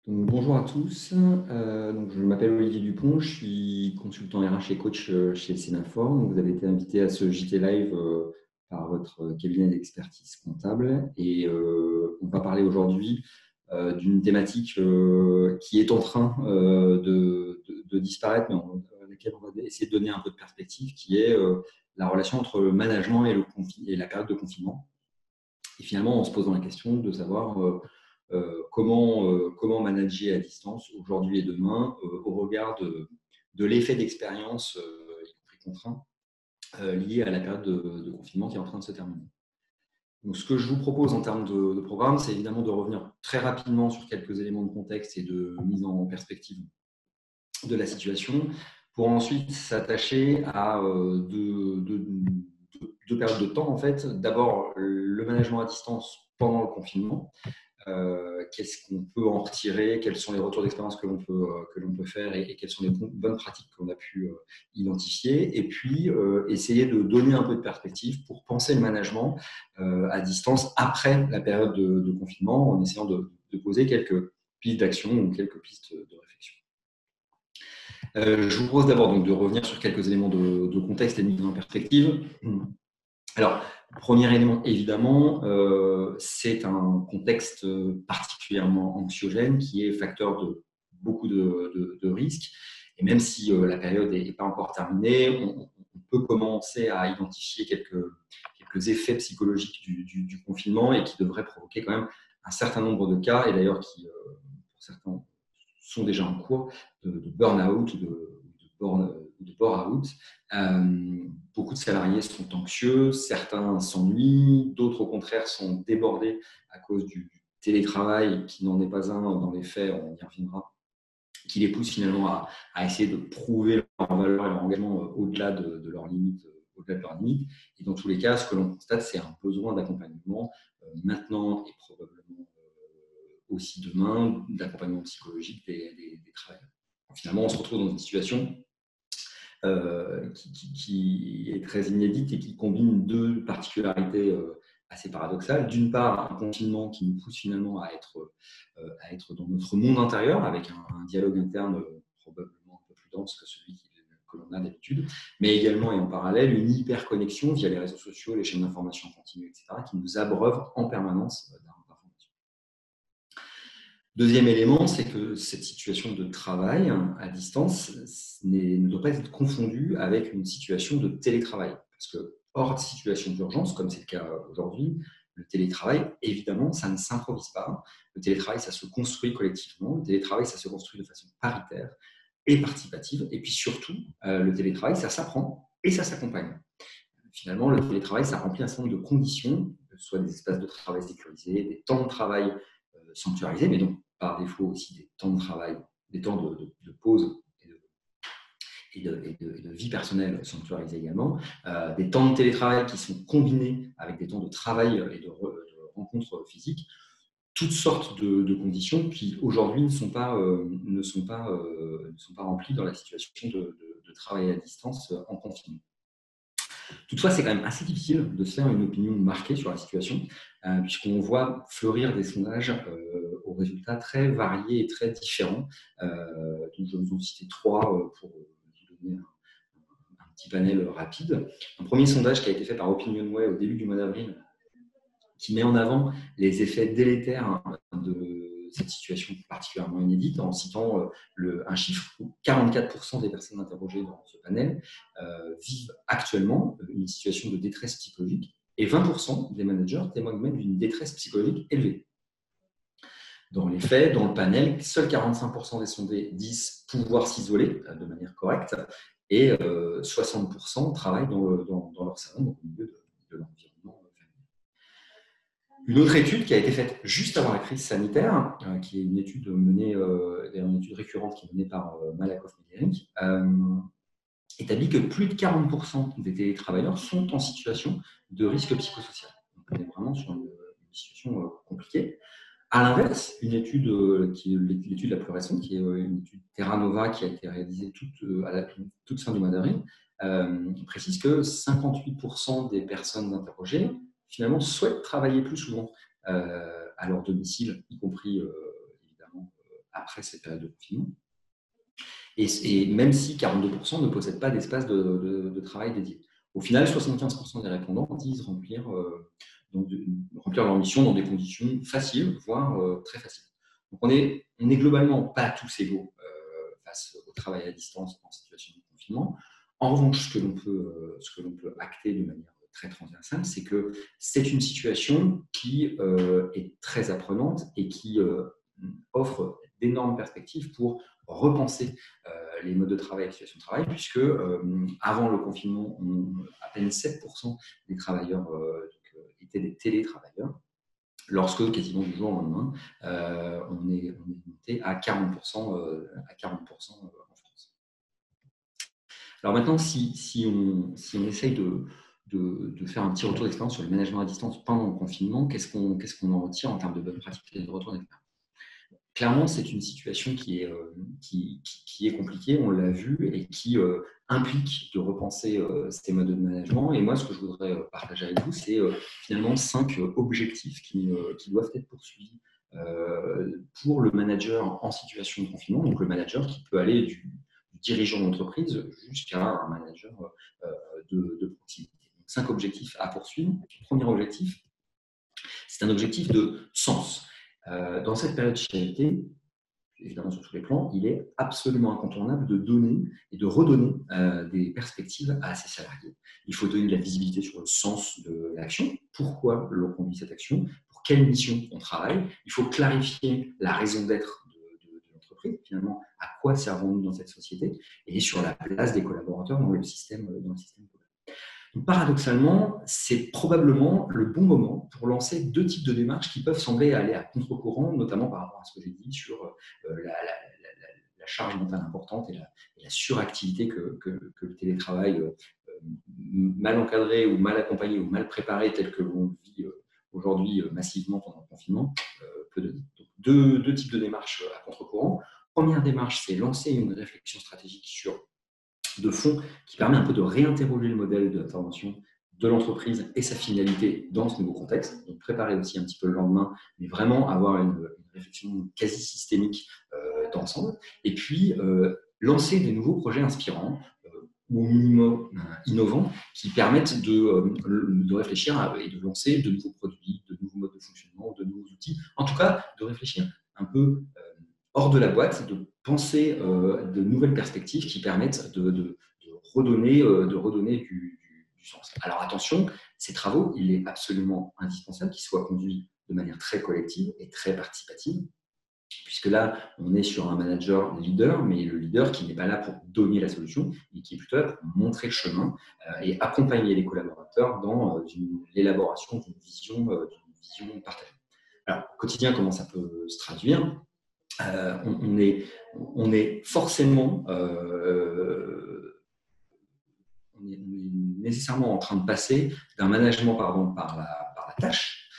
Donc, bonjour à tous. Je m'appelle Olivier Dupont, je suis consultant RH et coach chez Sénafor. Donc, vous avez été invité à ce JT Live par votre cabinet d'expertise comptable et on va parler aujourd'hui d'une thématique qui est en train de disparaître, mais à laquelle on va essayer de donner un peu de perspective, qui est la relation entre le management et la période de confinement. Et finalement, en se posant la question de savoir comment manager à distance aujourd'hui et demain au regard de l'effet d'expérience, y compris contraint, lié à la période de confinement qui est en train de se terminer. Donc, ce que je vous propose en termes de programme, c'est évidemment de revenir très rapidement sur quelques éléments de contexte et de mise en perspective de la situation, pour ensuite s'attacher à deux périodes de temps, en fait. D'abord, le management à distance pendant le confinement. Qu'est-ce qu'on peut en retirer, quels sont les retours d'expérience que l'on peut faire et quelles sont les bonnes pratiques qu'on a pu identifier, et puis essayer de donner un peu de perspective pour penser le management à distance après la période de confinement, en essayant de poser quelques pistes d'action ou quelques pistes de réflexion. Je vous propose d'abord donc de revenir sur quelques éléments de contexte et de mise en perspective. Alors, premier élément, évidemment, c'est un contexte particulièrement anxiogène qui est facteur de beaucoup de risques. Et même si la période n'est pas encore terminée, on peut commencer à identifier quelques effets psychologiques du confinement et qui devraient provoquer quand même un certain nombre de cas, et d'ailleurs qui, pour certains, sont déjà en cours, de burn-out ou de bore-out. Beaucoup de salariés sont anxieux, certains s'ennuient, d'autres au contraire sont débordés à cause du télétravail qui n'en est pas un dans les faits, on y reviendra, qui les pousse finalement à essayer de prouver leur valeur et leur engagement au-delà de leurs limites. Et dans tous les cas, ce que l'on constate, c'est un besoin d'accompagnement maintenant et probablement aussi demain, d'accompagnement psychologique des travailleurs. Finalement, on se retrouve dans une situation qui est très inédite et qui combine deux particularités assez paradoxales. D'une part, un confinement qui nous pousse finalement à être dans notre monde intérieur avec un dialogue interne probablement un peu plus dense que celui que l'on a d'habitude, mais également et en parallèle une hyperconnexion via les réseaux sociaux, les chaînes d'information continue, etc., qui nous abreuvent en permanence d'informations. Deuxième élément, c'est que cette situation de travail à distance ne doit pas être confondue avec une situation de télétravail. Parce que, hors de situation d'urgence, comme c'est le cas aujourd'hui, le télétravail, évidemment, ça ne s'improvise pas. Le télétravail, ça se construit collectivement. Le télétravail, ça se construit de façon paritaire et participative. Et puis surtout, le télétravail, ça s'apprend et ça s'accompagne. Finalement, le télétravail, ça remplit un certain nombre de conditions, soit des espaces de travail sécurisés, des temps de travail sanctuarisés, mais donc par défaut aussi des temps de travail, des temps de pause et de vie personnelle sanctuarisés également, des temps de télétravail qui sont combinés avec des temps de travail et de rencontres physiques, toutes sortes de conditions qui aujourd'hui ne sont pas remplies dans la situation de travail à distance en confinement. Toutefois, c'est quand même assez difficile de se faire une opinion marquée sur la situation, puisqu'on voit fleurir des sondages aux résultats très variés et très différents. Donc je vais vous en citer trois pour vous donner un petit panel rapide. Un premier sondage qui a été fait par OpinionWay au début du mois d'avril, qui met en avant les effets délétères de cette situation particulièrement inédite, en citant un chiffre où 44% des personnes interrogées dans ce panel vivent actuellement une situation de détresse psychologique, et 20% des managers témoignent même d'une détresse psychologique élevée. Dans les faits, dans le panel, seuls 45% des sondés disent pouvoir s'isoler de manière correcte, et 60% travaillent dans leur salon, donc au milieu de l'environnement. Une autre étude qui a été faite juste avant la crise sanitaire, qui est une étude une étude récurrente qui est menée par Malakoff-Médéric, établit que plus de 40% des télétravailleurs sont en situation de risque psychosocial. Donc, on est vraiment sur une situation compliquée. À l'inverse, une étude qui est l'étude la plus récente, qui est une étude Terra Nova qui a été réalisée à la toute fin du mois d'avril, précise que 58% des personnes interrogées finalement souhaitent travailler plus souvent à leur domicile, y compris évidemment après cette période de confinement. Et même si 42% ne possèdent pas d'espace de travail dédié. Au final, 75% des répondants disent remplir leur mission dans des conditions faciles, voire très faciles. Donc on est globalement pas tous égaux face au travail à distance en situation de confinement. En revanche, ce que l'on peut acter de manière très transversale, c'est que c'est une situation qui est très apprenante et qui offre d'énormes perspectives pour repenser les modes de travail et les situations de travail, puisque avant le confinement, à peine 7% des travailleurs étaient des télétravailleurs, lorsque quasiment du jour au lendemain, on est monté à 40%, en France. Alors maintenant, si on essaye de faire un petit retour d'expérience sur le management à distance pendant le confinement, qu'est-ce qu'on en retire en termes de bonnes pratiques et de retour d'expérience? Clairement, c'est une situation qui est compliquée, on l'a vu, et qui implique de repenser ces modes de management. Et moi, ce que je voudrais partager avec vous, c'est finalement 5 objectifs qui doivent être poursuivis pour le manager en situation de confinement. Donc, le manager qui peut aller du dirigeant d'entreprise jusqu'à un manager de proximité. Donc, 5 objectifs à poursuivre. Premier objectif, c'est un objectif de sens. Dans cette période de chalité, évidemment sur tous les plans, il est absolument incontournable de donner et de redonner des perspectives à ses salariés. Il faut donner de la visibilité sur le sens de l'action, pourquoi l'on conduit cette action, pour quelle mission on travaille. Il faut clarifier la raison d'être de l'entreprise, finalement, à quoi servons-nous dans cette société, et sur la place des collaborateurs dans le système global. Donc, paradoxalement, c'est probablement le bon moment pour lancer 2 types de démarches qui peuvent sembler aller à contre-courant, notamment par rapport à ce que j'ai dit sur la charge mentale importante et la suractivité que le télétravail mal encadré ou mal accompagné ou mal préparé, tel que l'on vit aujourd'hui massivement pendant le confinement, peut donner. Donc, deux types de démarches à contre-courant. Première démarche, c'est lancer une réflexion stratégique de fond qui permet un peu de réinterroger le modèle d'intervention de l'entreprise et sa finalité dans ce nouveau contexte. Donc, préparer aussi un petit peu le lendemain, mais vraiment avoir une réflexion quasi systémique d'ensemble. Et puis, lancer des nouveaux projets inspirants ou minimum innovants qui permettent de réfléchir et de lancer de nouveaux produits, de nouveaux modes de fonctionnement, de nouveaux outils. En tout cas, de réfléchir un peu hors de la boîte, de penser de nouvelles perspectives qui permettent de redonner du sens. Alors attention, ces travaux, il est absolument indispensable qu'ils soient conduits de manière très collective et très participative, puisque là, on est sur un manager leader, mais le leader qui n'est pas là pour donner la solution, mais qui est plutôt là pour montrer le chemin et accompagner les collaborateurs dans l'élaboration d'une vision partagée. Alors, au quotidien, comment ça peut se traduire ? On est forcément, on est nécessairement en train de passer d'un management par la tâche,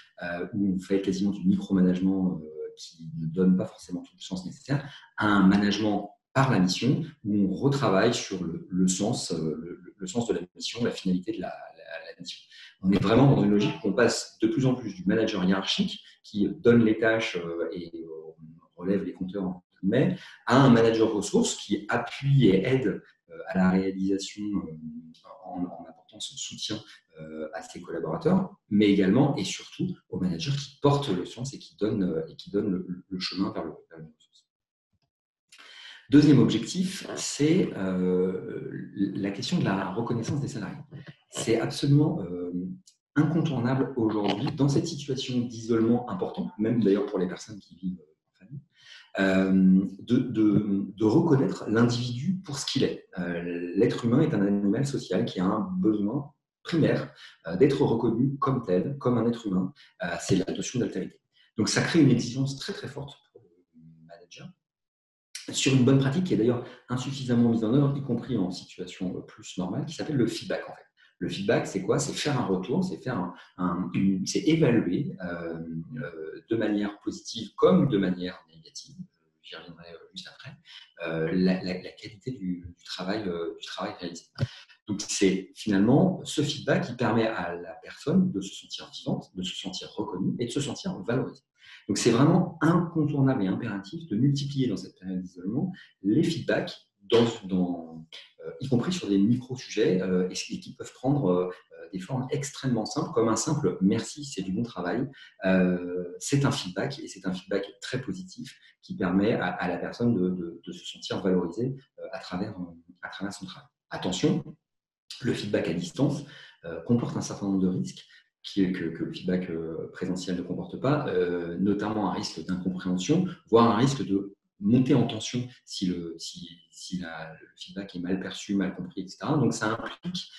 où on fait quasiment du micromanagement qui ne donne pas forcément tout le sens nécessaire, à un management par la mission, où on retravaille sur le sens de la mission, la finalité de la mission. On est vraiment dans une logique où on passe de plus en plus du manager hiérarchique qui donne les tâches et relève les compteurs, mais à un manager ressources qui appuie et aide à la réalisation en apportant son soutien à ses collaborateurs, mais également et surtout au manager qui porte le sens et qui donne le chemin vers le ressources. Deuxième objectif, c'est la question de la reconnaissance des salariés. C'est absolument incontournable aujourd'hui, dans cette situation d'isolement important, même d'ailleurs pour les personnes qui vivent en famille, de reconnaître l'individu pour ce qu'il est. L'être humain est un animal social qui a un besoin primaire d'être reconnu comme tel, comme un être humain. C'est la notion d'altérité. Donc ça crée une exigence très très forte pour le manager sur une bonne pratique qui est d'ailleurs insuffisamment mise en œuvre, y compris en situation plus normale, qui s'appelle le feedback en fait. Le feedback, c'est quoi ? C'est faire un retour, c'est évaluer de manière positive comme de manière négative, j'y reviendrai juste après, la qualité du travail réalisé. Donc, c'est finalement ce feedback qui permet à la personne de se sentir vivante, de se sentir reconnue et de se sentir valorisée. Donc, c'est vraiment incontournable et impératif de multiplier dans cette période d'isolement les feedbacks, y compris sur des micro-sujets, et qui peuvent prendre des formes extrêmement simples, comme un simple « merci, c'est du bon travail ». C'est un feedback, et c'est un feedback très positif qui permet à la personne de se sentir valorisée à travers son travail. Attention, le feedback à distance comporte un certain nombre de risques que le feedback présentiel ne comporte pas, notamment un risque d'incompréhension, voire un risque de monter en tension si le feedback est mal perçu, mal compris, etc. Donc, ça implique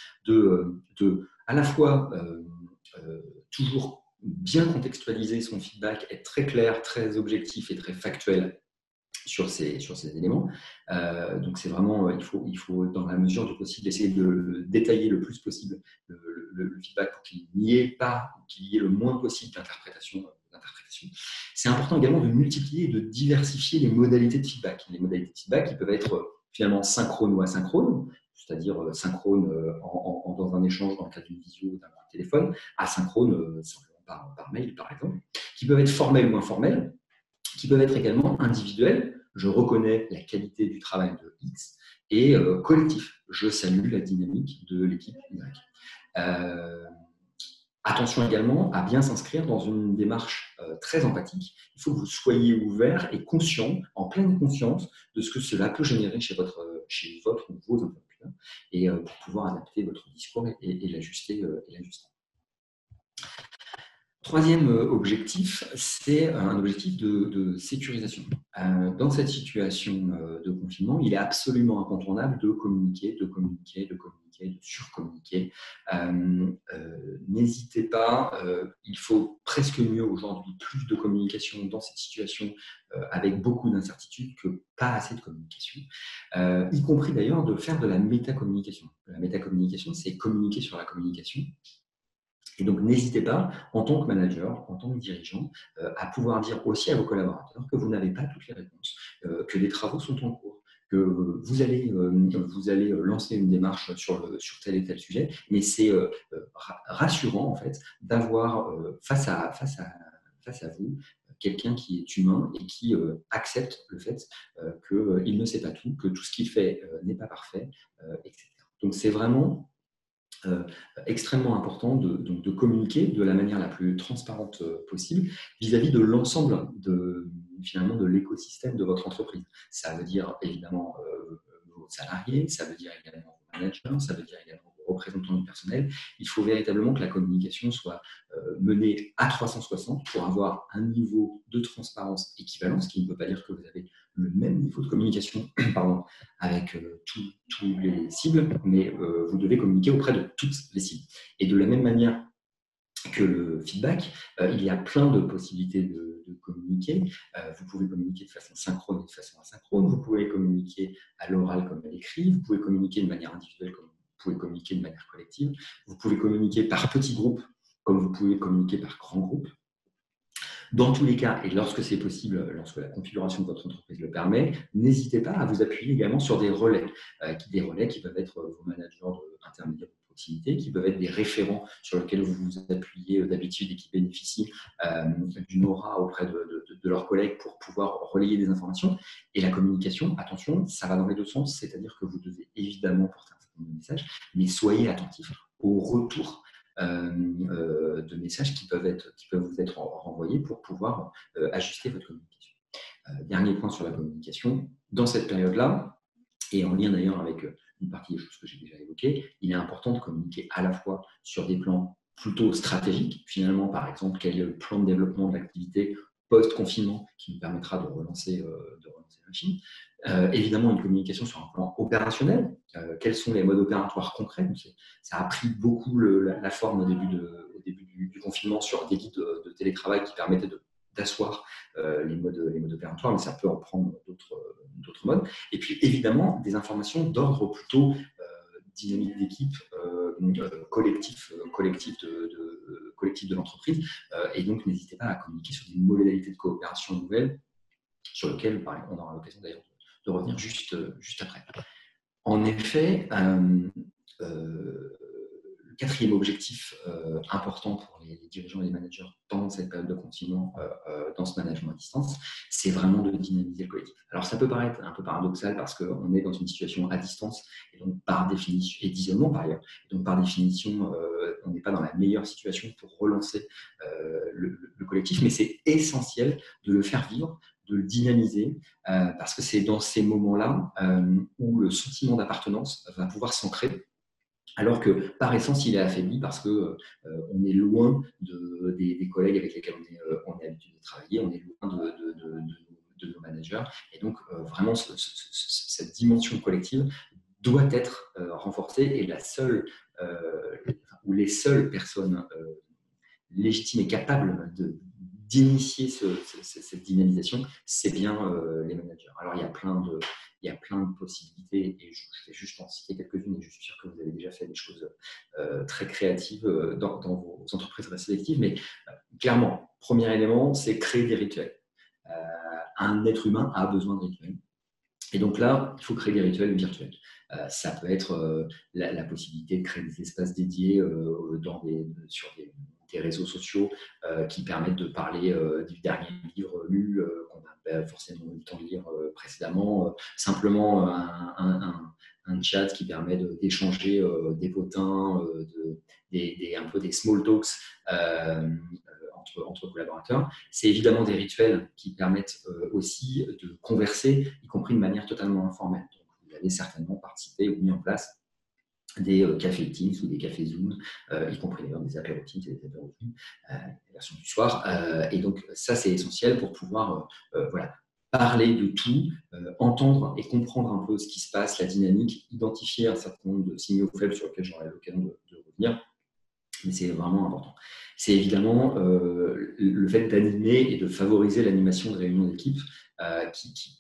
à la fois toujours bien contextualiser son feedback, être très clair, très objectif et très factuel sur ces éléments. Donc, c'est vraiment, il faut, dans la mesure du possible, essayer de détailler le plus possible le feedback pour qu'il n'y ait le moins possible d'interprétation. C'est important également de multiplier et de diversifier les modalités de feedback. Les modalités de feedback qui peuvent être finalement synchrones ou asynchrones, c'est-à-dire synchrone dans un échange dans le cadre d'une visio ou d'un coup de téléphone, asynchrone simplement par mail, par exemple, qui peuvent être formels ou informels, qui peuvent être également individuels. Je reconnais la qualité du travail de X, et collectif. Je salue la dynamique de l'équipe Y. Attention également à bien s'inscrire dans une démarche très empathique. Il faut que vous soyez ouvert et conscient, en pleine conscience, de ce que cela peut générer chez votre ou vos interlocuteurs, et pour pouvoir adapter votre discours et l'ajuster. Troisième objectif, c'est un objectif de sécurisation. Dans cette situation de confinement, il est absolument incontournable de communiquer, de surcommuniquer. N'hésitez pas, il faut presque mieux aujourd'hui plus de communication dans cette situation avec beaucoup d'incertitudes que pas assez de communication, y compris d'ailleurs de faire de la métacommunication. La métacommunication, c'est communiquer sur la communication. Et donc, n'hésitez pas, en tant que manager, en tant que dirigeant, à pouvoir dire aussi à vos collaborateurs que vous n'avez pas toutes les réponses, que les travaux sont en cours, que vous allez lancer une démarche sur tel et tel sujet, mais c'est rassurant en fait d'avoir face à vous quelqu'un qui est humain et qui accepte le fait qu'il ne sait pas tout, que tout ce qu'il fait n'est pas parfait, etc. Donc, c'est vraiment extrêmement important de communiquer de la manière la plus transparente possible vis-à-vis de l'ensemble finalement de l'écosystème de votre entreprise. Ça veut dire évidemment vos salariés, ça veut dire également vos managers, ça veut dire également vos représentants du personnel. Il faut véritablement que la communication soit menée à 360 pour avoir un niveau de transparence équivalent, ce qui ne veut pas dire que vous avez le même niveau de communication avec tous les cibles, mais vous devez communiquer auprès de toutes les cibles. Et de la même manière que le feedback, il y a plein de possibilités de communiquer. Vous pouvez communiquer de façon synchrone et de façon asynchrone. Vous pouvez communiquer à l'oral comme à l'écrit. Vous pouvez communiquer de manière individuelle comme vous pouvez communiquer de manière collective. Vous pouvez communiquer par petits groupes comme vous pouvez communiquer par grands groupes. Dans tous les cas, et lorsque c'est possible, lorsque la configuration de votre entreprise le permet, n'hésitez pas à vous appuyer également sur des relais qui peuvent être vos managers intermédiaires de proximité, qui peuvent être des référents sur lesquels vous vous appuyez d'habitude et qui bénéficient d'une aura auprès de leurs collègues pour pouvoir relayer des informations. Et la communication, attention, ça va dans les deux sens, c'est-à-dire que vous devez évidemment porter un certain nombre de messages, mais soyez attentifs au retour de messages qui peuvent vous être renvoyés pour pouvoir ajuster votre communication. Dernier point sur la communication, dans cette période-là, et en lien d'ailleurs avec une partie des choses que j'ai déjà évoquées, il est important de communiquer à la fois sur des plans plutôt stratégiques, finalement par exemple quel est le plan de développement de l'activité post-confinement qui nous permettra de relancer la machine. Évidemment, une communication sur un plan opérationnel. Quels sont les modes opératoires concrets? Ça a pris beaucoup la forme au début du confinement sur des guides de télétravail qui permettaient d'asseoir les modes opératoires, mais ça peut en prendre d'autres modes. Et puis, évidemment, des informations d'ordre plutôt dynamique d'équipe, collectif de l'entreprise. Et donc, n'hésitez pas à communiquer sur des modalités de coopération nouvelles sur lesquelles on aura l'occasion d'ailleurs de revenir juste après. En effet, le quatrième objectif important pour les dirigeants et les managers pendant cette période de confinement dans ce management à distance, c'est vraiment de dynamiser le collectif. Alors ça peut paraître un peu paradoxal parce qu'on est dans une situation à distance et donc par définition, et d'isolement par ailleurs, donc par définition, on n'est pas dans la meilleure situation pour relancer le collectif, mais c'est essentiel de le faire vivre, de le dynamiser, parce que c'est dans ces moments-là où le sentiment d'appartenance va pouvoir s'ancrer, alors que par essence, il est affaibli parce qu'on est loin des collègues avec lesquels on est habitué de travailler, on est loin de nos managers, et donc vraiment cette dimension collective doit être renforcée, et la seule ou les seules personnes légitime et capable d'initier cette dynamisation, c'est bien les managers. Alors, il y a plein de possibilités, et je vais juste en citer quelques-unes, et je suis sûr que vous avez déjà fait des choses très créatives dans vos entreprises respectives, mais clairement, premier élément, c'est créer des rituels. Un être humain a besoin de rituels. Et donc là, il faut créer des rituels virtuels. Ça peut être la possibilité de créer des espaces dédiés sur des réseaux sociaux qui permettent de parler du dernier livre lu qu'on n'a pas forcément eu le temps de lire précédemment. Simplement un chat qui permet d'échanger des potins, un peu des small talks entre collaborateurs. C'est évidemment des rituels qui permettent aussi de converser, y compris de manière totalement informelle. Donc, vous avez certainement participé ou mis en place des cafés Teams ou des cafés Zoom, y compris d'ailleurs des apéros Teams et des apéros Zoom, la version du soir. Et donc, ça, c'est essentiel pour pouvoir voilà, parler de tout, entendre et comprendre un peu ce qui se passe, la dynamique, identifier un certain nombre de signaux faibles sur lesquels j'aurai l'occasion de revenir. Mais c'est vraiment important. C'est évidemment le fait d'animer et de favoriser l'animation de réunions d'équipe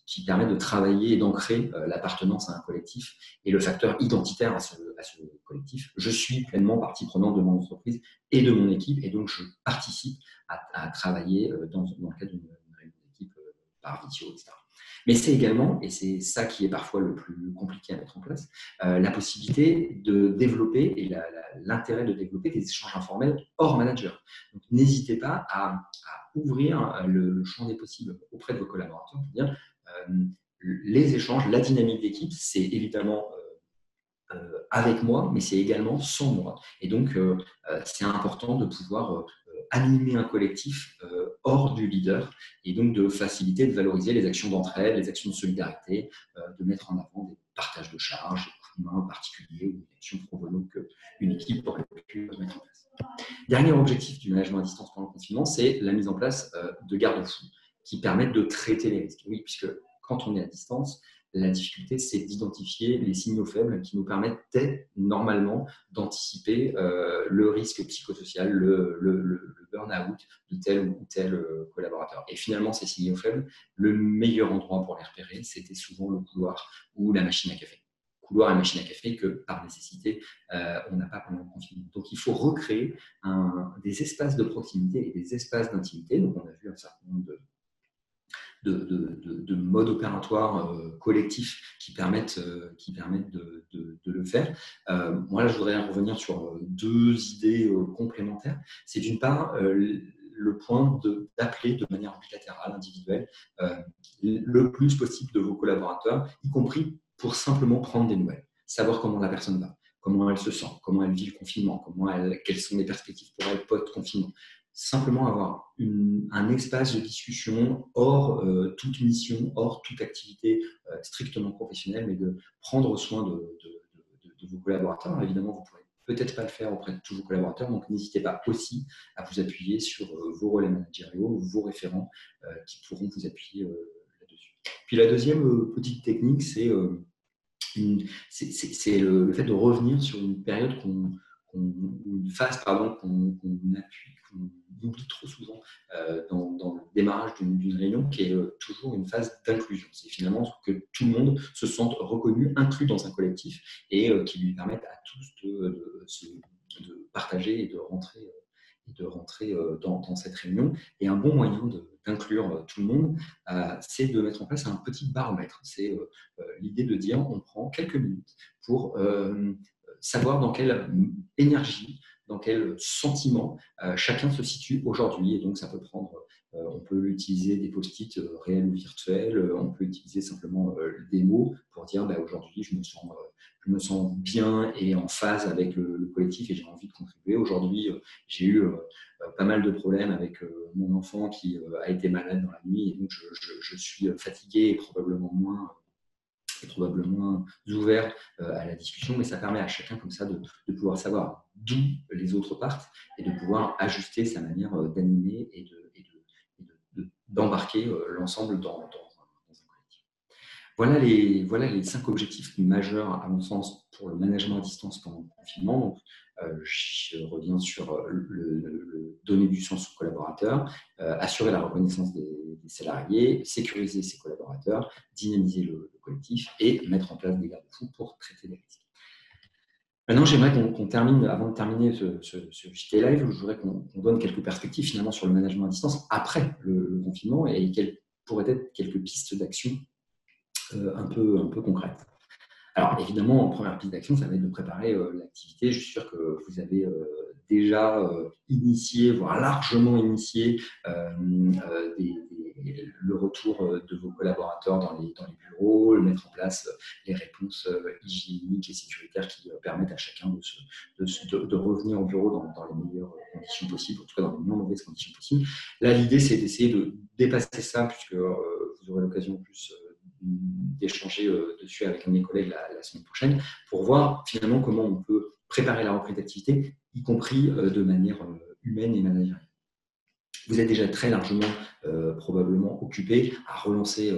qui permet de travailler et d'ancrer l'appartenance à un collectif et le facteur identitaire à ce collectif. Je suis pleinement partie prenante de mon entreprise et de mon équipe, et donc je participe à travailler dans le cadre d'une réunion d'équipe par visio, etc. Mais c'est également, et c'est ça qui est parfois le plus compliqué à mettre en place, la possibilité de développer et l'intérêt de développer des échanges informels hors manager. Donc, n'hésitez pas à ouvrir le champ des possibles auprès de vos collaborateurs pour dire les échanges, la dynamique d'équipe, c'est évidemment avec moi, mais c'est également sans moi. Et donc, c'est important de pouvoir animer un collectif hors du leader, et donc de faciliter, de valoriser les actions d'entraide, les actions de solidarité, de mettre en avant des partages de charges, des coups de main particuliers ou des actions pro bono qu'une équipe aurait pu mettre en place. Dernier objectif du management à distance pendant le confinement, c'est la mise en place de garde-fous qui permettent de traiter les risques. Oui, puisque quand on est à distance, la difficulté, c'est d'identifier les signaux faibles qui nous permettaient normalement d'anticiper le risque psychosocial, le burn-out de tel ou tel collaborateur. Et finalement, ces signaux faibles, le meilleur endroit pour les repérer, c'était souvent le couloir ou la machine à café. Couloir et machine à café que, par nécessité, on n'a pas pendant le confinement. Donc, il faut recréer des espaces de proximité et des espaces d'intimité. Donc, on a vu un certain nombre de modes opératoires collectifs qui permettent de le faire. Moi, là, je voudrais revenir sur deux idées complémentaires. C'est d'une part le point d'appeler de manière bilatérale, individuelle, le plus possible de vos collaborateurs, y compris pour simplement prendre des nouvelles, savoir comment la personne va, comment elle se sent, comment elle vit le confinement, quelles sont les perspectives pour elle post-confinement. Simplement avoir un espace de discussion hors toute mission, hors toute activité strictement professionnelle, mais de prendre soin de vos collaborateurs. Alors, évidemment, vous ne pourrez peut-être pas le faire auprès de tous vos collaborateurs, donc n'hésitez pas aussi à vous appuyer sur vos relais managériaux, vos référents qui pourront vous appuyer là-dessus. Puis la deuxième petite technique, c'est le fait de revenir sur une période une phase qu'on oublie trop souvent dans le démarrage d'une réunion, qui est toujours une phase d'inclusion. C'est finalement que tout le monde se sente reconnu, inclus dans un collectif, et qui lui permette à tous de partager et de rentrer dans cette réunion. Et un bon moyen d'inclure tout le monde, c'est de mettre en place un petit baromètre. C'est l'idée de dire on prend quelques minutes pour savoir dans quelle énergie, dans quel sentiment chacun se situe aujourd'hui. Et donc, ça peut prendre, on peut utiliser des post-it réels ou virtuels, on peut utiliser simplement des mots pour dire aujourd'hui, je me sens bien et en phase avec le collectif et j'ai envie de contribuer. Aujourd'hui, j'ai eu pas mal de problèmes avec mon enfant qui a été malade dans la nuit et donc je suis fatigué et probablement moins ouvert à la discussion, mais ça permet à chacun comme ça de pouvoir savoir d'où les autres partent et de pouvoir ajuster sa manière d'animer et d'embarquer l'ensemble dans un collectif. Voilà les 5 objectifs majeurs, à mon sens, pour le management à distance pendant le confinement. Donc, je reviens sur le donner du sens aux collaborateurs, assurer la reconnaissance des salariés, sécuriser ses collaborateurs, dynamiser le collectif et mettre en place des garde-fous pour traiter les risques. Maintenant, j'aimerais qu'on termine, avant de terminer ce JT Live, je voudrais qu'on donne quelques perspectives finalement sur le management à distance après le confinement et quelles pourraient être quelques pistes d'action un peu concrètes. Alors, évidemment, première piste d'action, ça va être de préparer l'activité. Je suis sûr que vous avez déjà initié, voire largement initié, le retour de vos collaborateurs dans les bureaux, mettre en place les réponses hygiéniques et sécuritaires qui permettent à chacun de revenir au bureau dans les meilleures conditions possibles, en tout cas dans les moins mauvaises conditions possibles. Là, l'idée, c'est d'essayer de dépasser ça, puisque vous aurez l'occasion en plus d'échanger dessus avec un de mes collègues la semaine prochaine pour voir finalement comment on peut préparer la reprise d'activité, y compris de manière humaine et managériale. Vous êtes déjà très largement probablement occupé à relancer,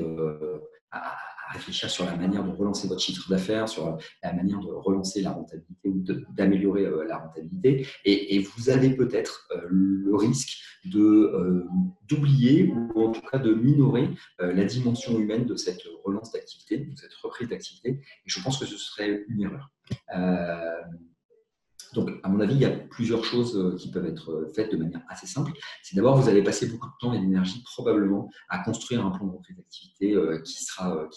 à réfléchir sur la manière de relancer votre chiffre d'affaires, sur la manière de relancer la rentabilité ou d'améliorer la rentabilité. Et vous avez peut-être le risque d'oublier ou en tout cas de minorer la dimension humaine de cette relance d'activité, de cette reprise d'activité. Et je pense que ce serait une erreur. Donc, à mon avis, il y a plusieurs choses qui peuvent être faites de manière assez simple. C'est d'abord, vous allez passer beaucoup de temps et d'énergie probablement à construire un plan de reprise d'activité qui sera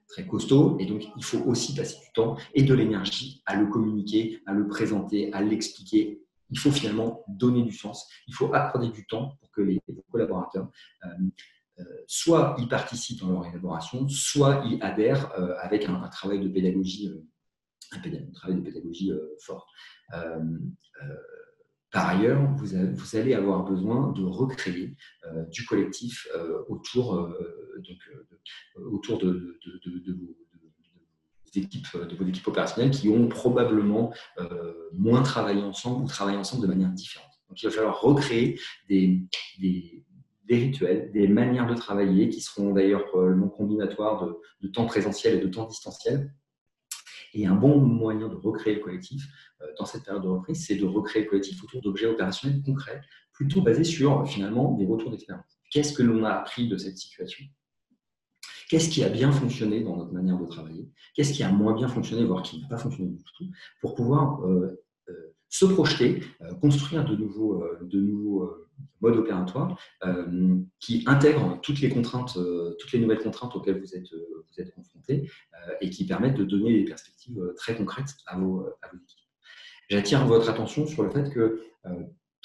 très costaud. Et donc, il faut aussi passer du temps et de l'énergie à le communiquer, à le présenter, à l'expliquer. Il faut finalement donner du sens. Il faut accorder du temps pour que les collaborateurs soit y participent dans leur élaboration, soit y adhèrent avec un travail de pédagogie fort. Par ailleurs, vous allez avoir besoin de recréer du collectif autour de vos équipes opérationnelles qui ont probablement moins travaillé ensemble ou travaillé ensemble de manière différente. Donc, il va falloir recréer des rituels, des manières de travailler qui seront d'ailleurs non combinatoires de temps présentiel et de temps distanciel. Et un bon moyen de recréer le collectif dans cette période de reprise, c'est de recréer le collectif autour d'objets opérationnels concrets, plutôt basés sur finalement des retours d'expérience. Qu'est-ce que l'on a appris de cette situation ? Qu'est-ce qui a bien fonctionné dans notre manière de travailler ? Qu'est-ce qui a moins bien fonctionné, voire qui n'a pas fonctionné du tout, pour pouvoir se projeter, construire de nouveaux modes opératoires qui intègrent toutes les nouvelles contraintes auxquelles vous êtes confrontés et qui permettent de donner des perspectives très concrètes à vos équipes. J'attire votre attention sur le fait que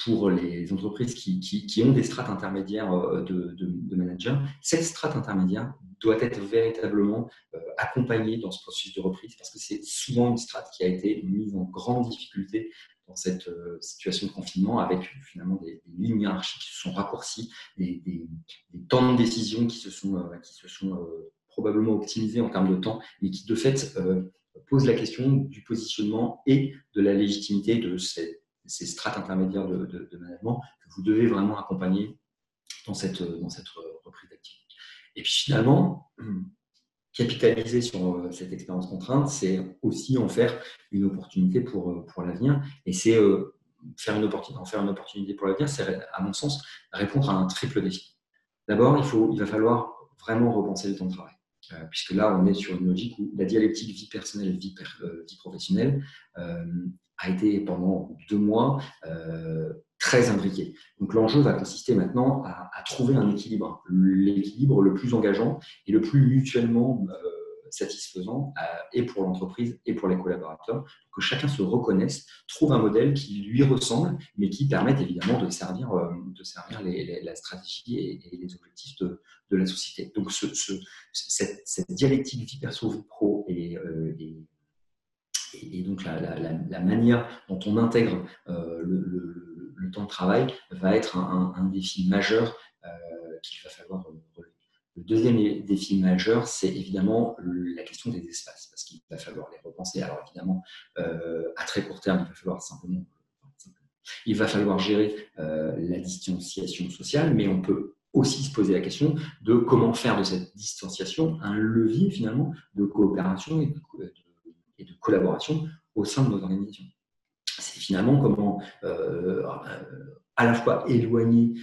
pour les entreprises qui ont des strates intermédiaires de managers, cette strate intermédiaire doit être véritablement accompagnée dans ce processus de reprise parce que c'est souvent une strate qui a été mise en grande difficulté dans cette situation de confinement avec finalement des lignes hiérarchiques qui se sont raccourcies, des temps de décision qui se sont probablement optimisés en termes de temps, mais qui de fait posent la question du positionnement et de la légitimité de ces strates intermédiaires de management que vous devez vraiment accompagner dans cette reprise d'activité. Et puis finalement, capitaliser sur cette expérience contrainte, c'est aussi en faire une opportunité pour l'avenir. Et c'est en faire une opportunité pour l'avenir, c'est à mon sens répondre à un triple défi. D'abord, il va falloir vraiment repenser le temps de travail. Puisque là, on est sur une logique où la dialectique vie personnelle, vie professionnelle a été pendant 2 mois très imbriquée. Donc l'enjeu va consister maintenant à trouver un équilibre, l'équilibre le plus engageant et le plus mutuellement satisfaisant et pour l'entreprise et pour les collaborateurs, que chacun se reconnaisse, trouve un modèle qui lui ressemble, mais qui permette évidemment de servir la stratégie et les objectifs de la société. Donc cette dialectique vie perso, vie pro et donc la manière dont on intègre le temps de travail va être un défi majeur qu'il va falloir relever. Le deuxième défi majeur, c'est évidemment la question des espaces, parce qu'il va falloir les repenser. Alors évidemment, à très court terme, il va falloir gérer la distanciation sociale, mais on peut aussi se poser la question de comment faire de cette distanciation un levier finalement de coopération et de collaboration au sein de nos organisations. C'est finalement comment à la fois éloigner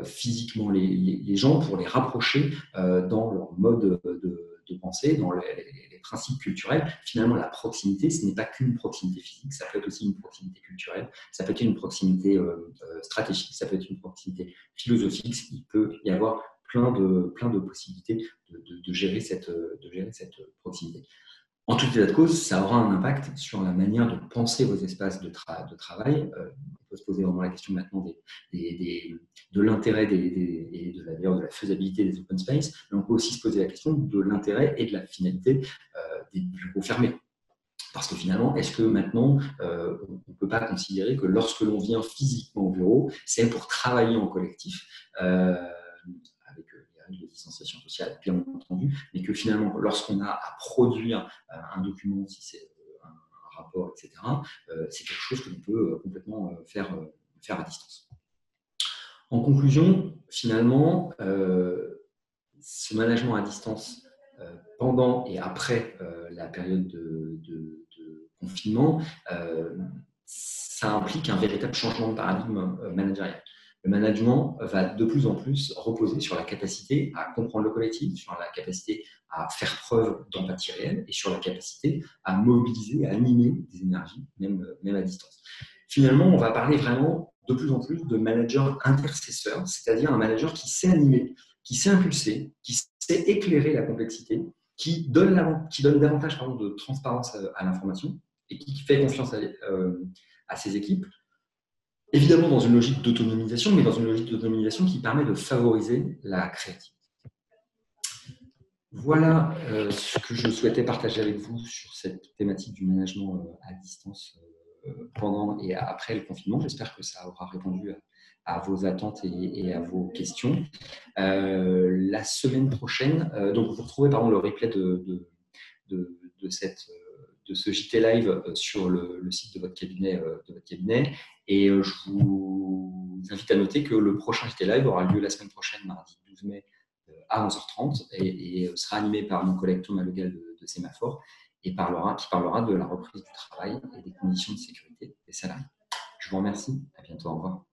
physiquement les gens pour les rapprocher dans leur mode de pensée, dans les principes culturels. Finalement, la proximité, ce n'est pas qu'une proximité physique, ça peut être aussi une proximité culturelle, ça peut être une proximité stratégique, ça peut être une proximité philosophique. Il peut y avoir plein de possibilités de gérer cette proximité. En tout état de cause, ça aura un impact sur la manière de penser vos espaces de travail. On peut se poser vraiment la question maintenant de l'intérêt et de la faisabilité des open space, mais on peut aussi se poser la question de l'intérêt et de la finalité des bureaux fermés. Parce que finalement, est-ce que maintenant, on ne peut pas considérer que lorsque l'on vient physiquement au bureau, c'est pour travailler en collectif avec les règles de distanciation sociale, bien entendu, mais que finalement, lorsqu'on a à produire un document, si c'est un rapport, etc., c'est quelque chose que l'on peut complètement faire à distance. En conclusion, finalement, ce management à distance pendant et après la période de confinement, ça implique un véritable changement de paradigme managérial. Le management va de plus en plus reposer sur la capacité à comprendre le collectif, sur la capacité à faire preuve d'empathie réelle et sur la capacité à mobiliser, à animer des énergies, même à distance. Finalement, on va parler vraiment de plus en plus de manager intercesseur, c'est-à-dire un manager qui sait animer, qui sait impulser, qui sait éclairer la complexité, qui donne davantage de transparence à l'information et qui fait confiance à ses équipes. Évidemment dans une logique d'autonomisation, mais dans une logique d'autonomisation qui permet de favoriser la créativité. Voilà ce que je souhaitais partager avec vous sur cette thématique du management à distance pendant et après le confinement. J'espère que ça aura répondu à vos attentes et à vos questions. La semaine prochaine, donc vous retrouvez le replay de ce JT Live sur le site de votre cabinet. Et je vous invite à noter que le prochain JT Live aura lieu la semaine prochaine, mardi 12 mai, à 11h30, et sera animé par mon collègue Thomas Legal de Sémaphore, et qui parlera de la reprise du travail et des conditions de sécurité des salariés. Je vous remercie. À bientôt. Au revoir.